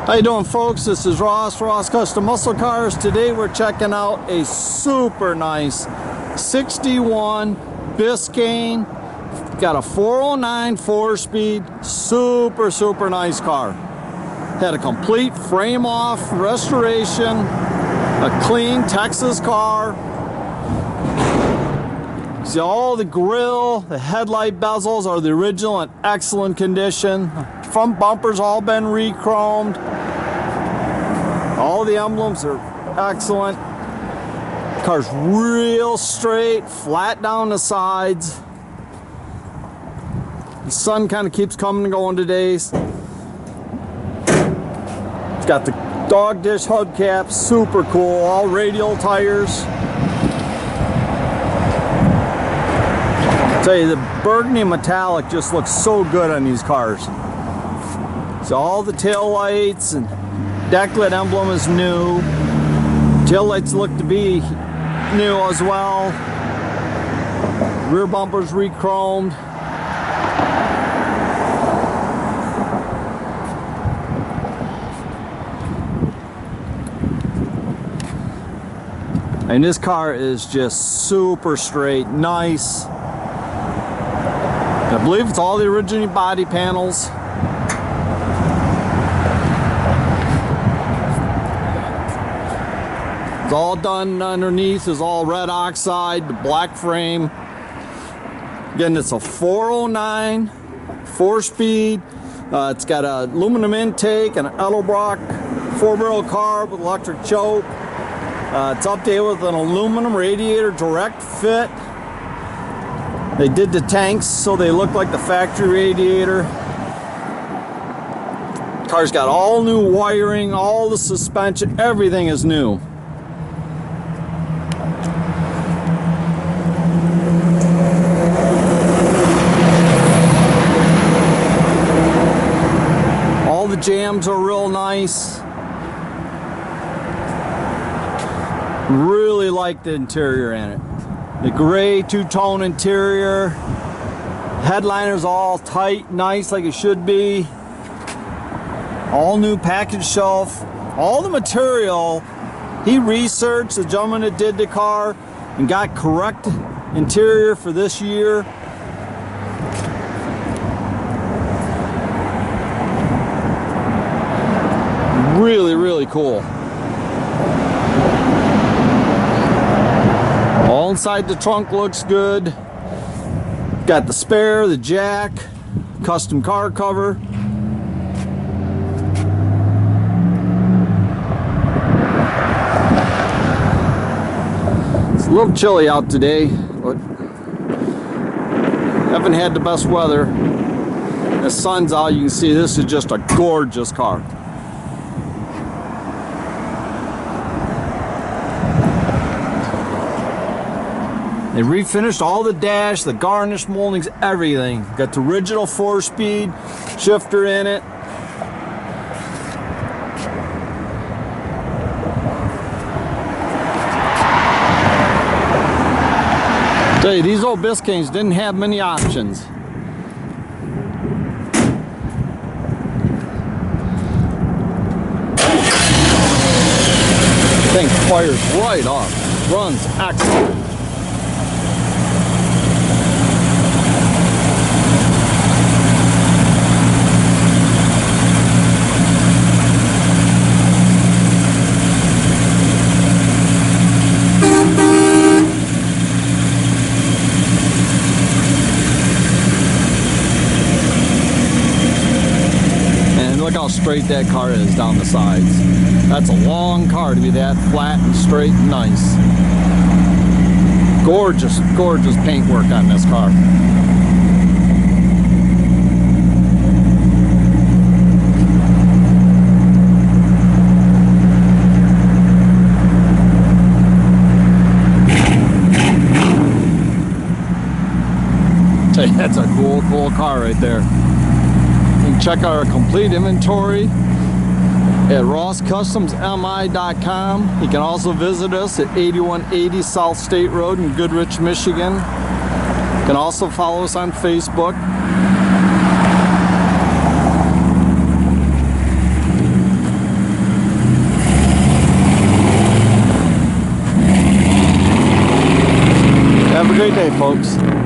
How you doing, folks? This is Ross Custom Muscle Cars. Today we're checking out a super nice 61 Biscayne. Got a 409 4-speed, super nice car. Had a complete frame off restoration, a clean Texas car. See, all the grill, the headlight bezels are the original in excellent condition. Front bumpers all been re-chromed. All the emblems are excellent. Car's real straight, flat down the sides. The sun kind of keeps coming and going today. It's got the dog dish hubcap, super cool. All radial tires. I tell you, the Burgundy Metallic just looks so good on these cars. So all the tail lights and decklet emblem is new. Tail lights look to be new as well. Rear bumpers re-chromed. And this car is just super straight, nice. I believe it's all the original body panels. It's all done underneath, is all red oxide, the black frame. Again, it's a 409 4-speed. It's got an aluminum intake and an Edelbrock 4-barrel carb with electric choke. It's updated with an aluminum radiator direct fit. They did the tanks so they look like the factory radiator. Car's got all new wiring, all the suspension, everything is new. All the jams are real nice. Really like the interior in it. The gray two-tone interior. Headliner's all tight, nice like it should be. All new package shelf. All the material, he researched, the gentleman that did the car, and got correct interior for this year. Really cool. All inside the trunk looks good. Got the spare, the jack, custom car cover. It's a little chilly out today, but haven't had the best weather. The sun's out, you can see this is just a gorgeous car. They refinished all the dash, the garnish moldings, everything. Got the original 4-speed shifter in it. Tell you, these old Biscaynes didn't have many options. Thing fires right off. Runs excellent. Look how straight that car is down the sides. That's a long car to be that flat and straight and nice. Gorgeous paintwork on this car. Tell you, that's a cool car right there. Check out our complete inventory at rosscustomsmi.com. You can also visit us at 8180 South State Road in Goodrich, Michigan. You can also follow us on Facebook. great day, folks.